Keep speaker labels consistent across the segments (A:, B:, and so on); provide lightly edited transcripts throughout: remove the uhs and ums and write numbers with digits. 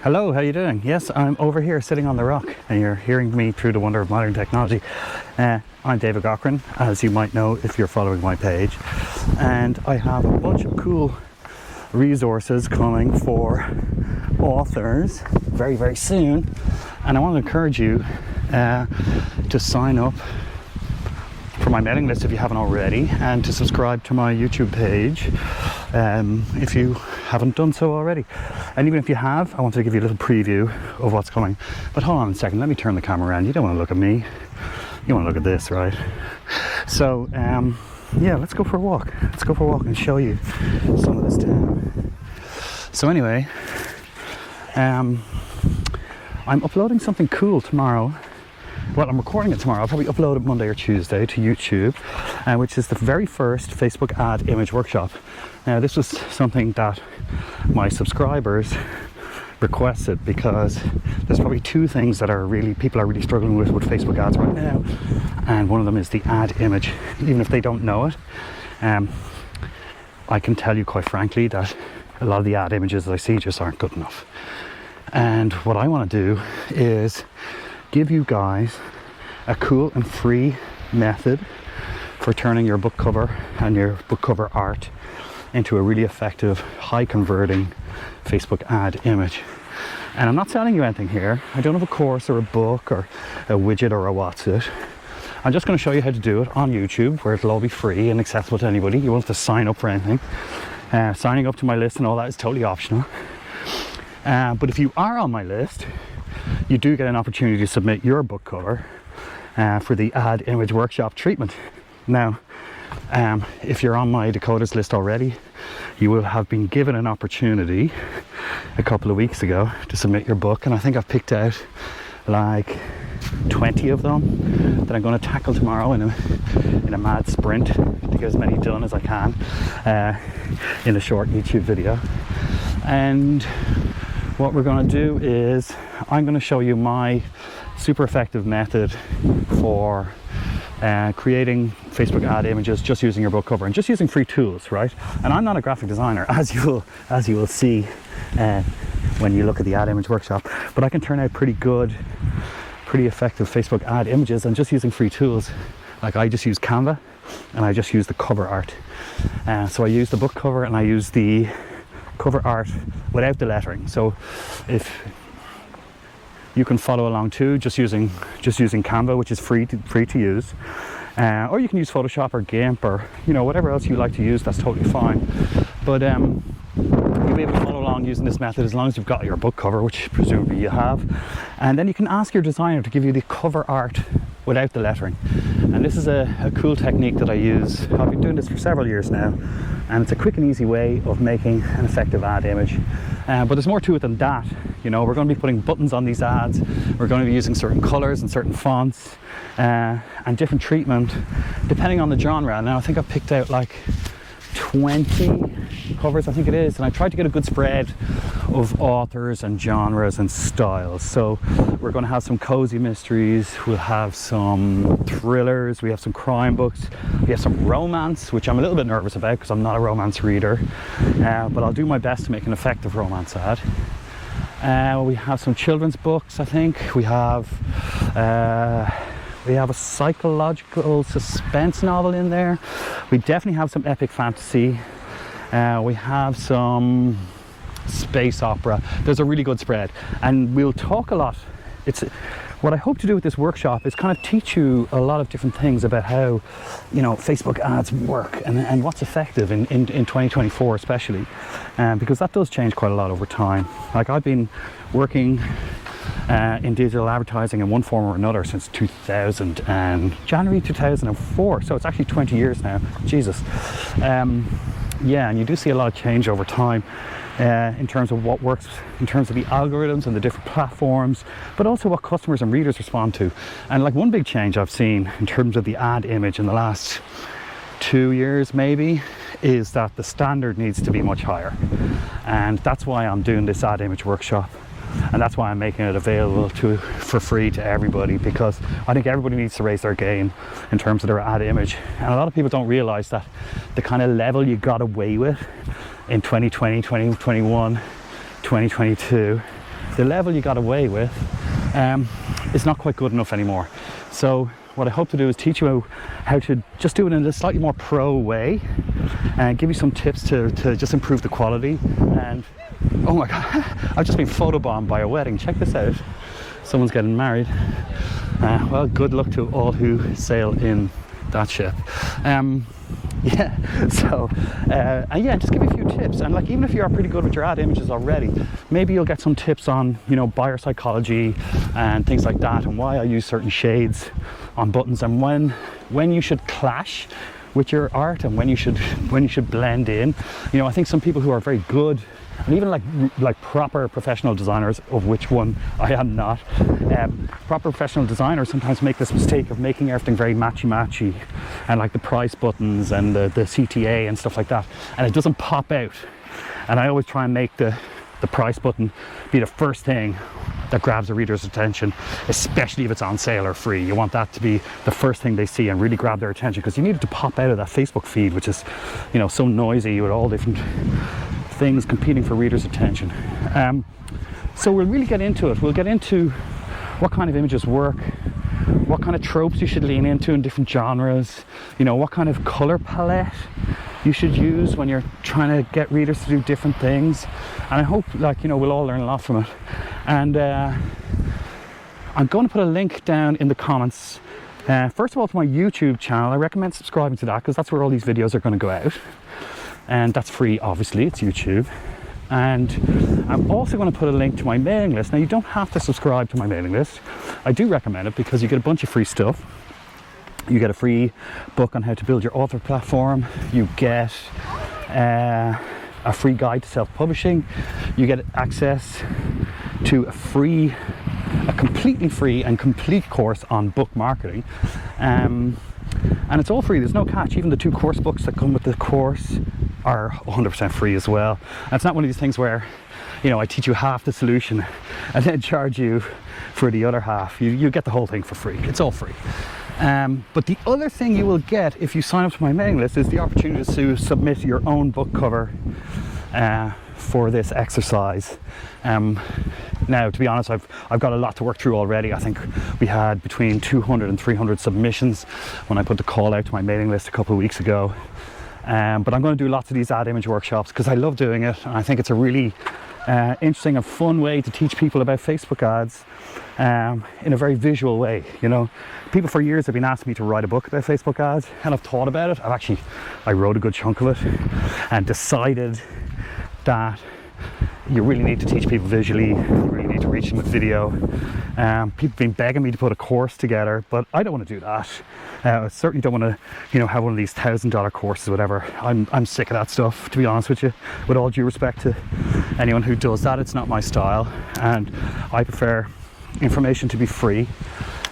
A: Hello, how you doing? Yes, I'm over here sitting on the rock and you're hearing me through the wonder of modern technology. I'm David Cochran, as you might know if you're following my page, and I have a bunch of cool resources coming for authors very, very soon, and I want to encourage you to sign up for my mailing list if you haven't already, and to subscribe to my YouTube page if you haven't done so already. And even if you have, I wanted to give you a little preview of what's coming. But hold on a second, let me turn the camera around. You don't want to look at me, you want to look at this, right? So yeah, let's go for a walk. Let's go for a walk and show you some of this town. So anyway, I'm uploading something cool tomorrow. Well, I'm recording it tomorrow. I'll probably upload it Monday or Tuesday to YouTube, which is the very first Facebook ad image workshop. Now, this was something that my subscribers requested, because there's probably two things that people are really struggling with Facebook ads right now, and one of them is the ad image. Even if they don't know it, I can tell you quite frankly that a lot of the ad images that I see just aren't good enough. And what I want to do is give you guys a cool and free method for turning your book cover and your book cover art into a really effective, high converting Facebook ad image. And I'm not selling you anything here. I don't have a course or a book or a widget or a what's it. I'm just going to show you how to do it on YouTube, where it'll all be free and accessible to anybody. You won't have to sign up for anything. Signing up to my list and all that is totally optional. But if you are on my list, you do get an opportunity to submit your book cover for the ad image workshop treatment. Now, if you're on my Dakotas list already, you will have been given an opportunity a couple of weeks ago to submit your book, and I think I've picked out like 20 of them that I'm going to tackle tomorrow in a mad sprint to get as many done as I can in a short YouTube video. And what we're going to do is I'm going to show you my super effective method for creating Facebook ad images just using your book cover and just using free tools, right? And I'm not a graphic designer, as you will see when you look at the ad image workshop, but I can turn out pretty good, pretty effective Facebook ad images and just using free tools. Like, I just use Canva and I just use the cover art. So I use the book cover and I use the cover art without the lettering. So if you can follow along too, just using Canva, which is free to use, or you can use Photoshop or GIMP or whatever else you like to use. That's totally fine. But you'll be able to follow along using this method as long as you've got your book cover, which presumably you have, and then you can ask your designer to give you the cover art without the lettering. And this is a cool technique that I use. I've been doing this for several years now, and it's a quick and easy way of making an effective ad image. But there's more to it than that. We're going to be putting buttons on these ads. We're going to be using certain colors and certain fonts and different treatment depending on the genre. Now, I think I've picked out like 20 covers, I think it is, and I tried to get a good spread of authors and genres and styles. So we're going to have some cozy mysteries, we'll have some thrillers, we have some crime books, we have some romance, which I'm a little bit nervous about because I'm not a romance reader, but I'll do my best to make an effective romance ad. We have some children's books, I think. We have a psychological suspense novel in there. We definitely have some epic fantasy. We have some space opera. There's a really good spread, and we'll talk a lot. What I hope to do with this workshop is kind of teach you a lot of different things about how Facebook ads work and what's effective in 2024 especially, because that does change quite a lot over time. Like, I've been working in digital advertising in one form or another since January 2004, so it's actually 20 years now. Jesus. Yeah, and you do see a lot of change over time in terms of what works, in terms of the algorithms and the different platforms, but also what customers and readers respond to. And like, one big change I've seen in terms of the ad image in the last 2 years maybe is that the standard needs to be much higher. And that's why I'm doing this ad image workshop. And that's why I'm making it available for free to everybody, because I think everybody needs to raise their game in terms of their ad image. And a lot of people don't realize that the kind of level you got away with in 2020, 2021, 2022 the level you got away with is not quite good enough anymore. So what I hope to do is teach you how to just do it in a slightly more pro way and give you some tips to just improve the quality. And oh my god, I've just been photobombed by a wedding. Check this out. Someone's getting married. Well, good luck to all who sail in that ship. Yeah, so and yeah, just give you a few tips. And like, even if you are pretty good with your ad images already, maybe you'll get some tips on, you know, buyer psychology and things like that, and why I use certain shades on buttons, and when you should clash with your art and when you should blend in. You know, I think some people who are very good, and even like proper professional designers, of which one I am not, proper professional designers sometimes make this mistake of making everything very matchy and like the price buttons and the CTA and stuff like that, and it doesn't pop out. And I always try and make the price button be the first thing that grabs a reader's attention, especially if it's on sale or free. You want that to be the first thing they see and really grab their attention, because you need it to pop out of that Facebook feed, which is, you know, so noisy with all different things competing for readers' attention. So we'll really get into it. We'll get into what kind of images work, what kind of tropes you should lean into in different genres, you know, what kind of color palette you should use when you're trying to get readers to do different things. And I hope, like, you know, we'll all learn a lot from it. And I'm going to put a link down in the comments, first of all, to my YouTube channel. I recommend subscribing to that, because that's where all these videos are going to go out, and that's free, obviously, it's YouTube. And I'm also going to put a link to my mailing list. Now, you don't have to subscribe to my mailing list. I do recommend it because you get a bunch of free stuff. You get a free book on how to build your author platform. You get a free guide to self-publishing. You get access to a completely free and complete course on book marketing. And it's all free, there's no catch. Even the 2 course books that come with the course are 100% free as well. And it's not one of these things where, you know, I teach you half the solution and then charge you for the other half. You get the whole thing for free. It's all free. But the other thing you will get if you sign up to my mailing list is the opportunity to submit your own book cover for this exercise. Now, to be honest, I've got a lot to work through already. I think we had between 200 and 300 submissions when I put the call out to my mailing list a couple of weeks ago. But I'm going to do lots of these ad image workshops because I love doing it, and I think it's a really interesting and fun way to teach people about Facebook ads in a very visual way. You know, people for years have been asking me to write a book about Facebook ads, and I've thought about it. I wrote a good chunk of it and decided that you really need to teach people visually. You really need to reach them with video. People have been begging me to put a course together, but I don't want to do that. I certainly don't want to, you know, have one of these $1,000 courses or whatever. I'm sick of that stuff, to be honest with you. With all due respect to anyone who does that, it's not my style, and I prefer information to be free,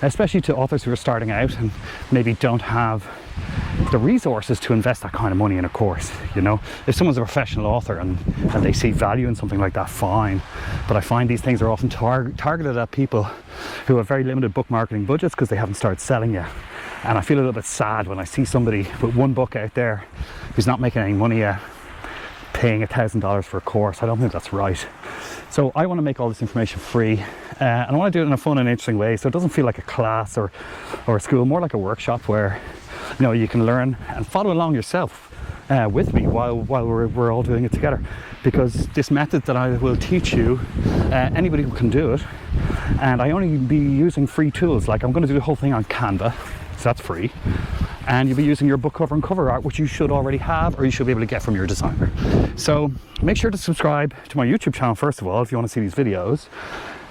A: especially to authors who are starting out and maybe don't have the resources to invest that kind of money in a course. You know, if someone's a professional author and they see value in something like that, fine. But I find these things are often targeted at people who have very limited book marketing budgets because they haven't started selling yet. And I feel a little bit sad when I see somebody with one book out there who's not making any money yet paying $1,000 for a course. I don't think that's right. So I want to make all this information free, and I want to do it in a fun and interesting way, so it doesn't feel like a class or a school, more like a workshop where, you know, you can learn and follow along yourself with me while we're all doing it together. Because this method that I will teach you, anybody can do it, and I only be using free tools. Like, I'm going to do the whole thing on Canva, so that's free. And you'll be using your book cover and cover art, which you should already have, or you should be able to get from your designer. So make sure to subscribe to my YouTube channel, first of all, if you want to see these videos.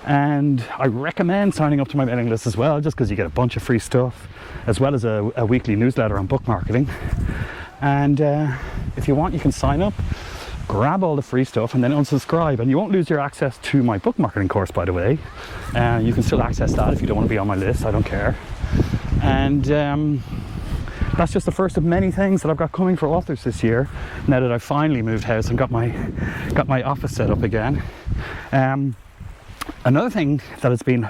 A: And I recommend signing up to my mailing list as well, just because you get a bunch of free stuff, as well as a weekly newsletter on book marketing. And if you want, you can sign up, grab all the free stuff, and then unsubscribe. And you won't lose your access to my book marketing course, by the way. You can still access that if you don't want to be on my list. I don't care. And that's just the first of many things that I've got coming for authors this year, now that I've finally moved house and got my office set up again. Another thing that has been,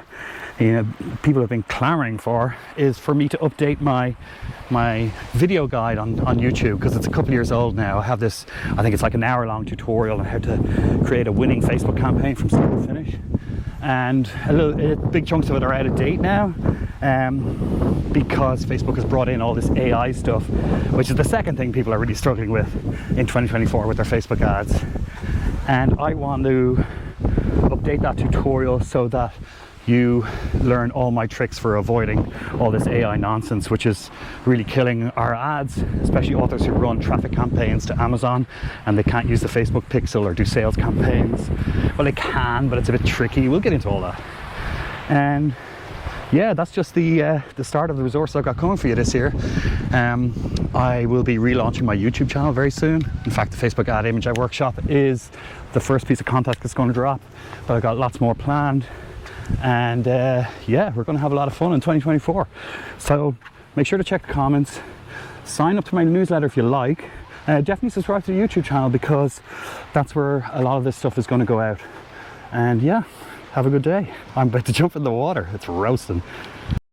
A: you know, people have been clamoring for is for me to update my video guide on YouTube, because it's a couple of years old now. I have this, I think it's like an hour-long tutorial on how to create a winning Facebook campaign from start to finish. and big chunks of it are out of date now, because Facebook has brought in all this AI stuff, which is the second thing people are really struggling with in 2024 with their Facebook ads. And I want to update that tutorial so that you learn all my tricks for avoiding all this AI nonsense, which is really killing our ads, especially authors who run traffic campaigns to Amazon and they can't use the Facebook pixel or do sales campaigns. Well, they can, but it's a bit tricky. We'll get into all that. And yeah, that's just the start of the resource I've got coming for you this year. I will be relaunching my YouTube channel very soon. In fact, the Facebook Ad Image Workshop is the first piece of content that's going to drop, but I've got lots more planned. And yeah, we're going to have a lot of fun in 2024. So make sure to check the comments, sign up to my newsletter if you like. Definitely subscribe to the YouTube channel, because that's where a lot of this stuff is going to go out. And yeah, have a good day. I'm about to jump in the water. It's roasting.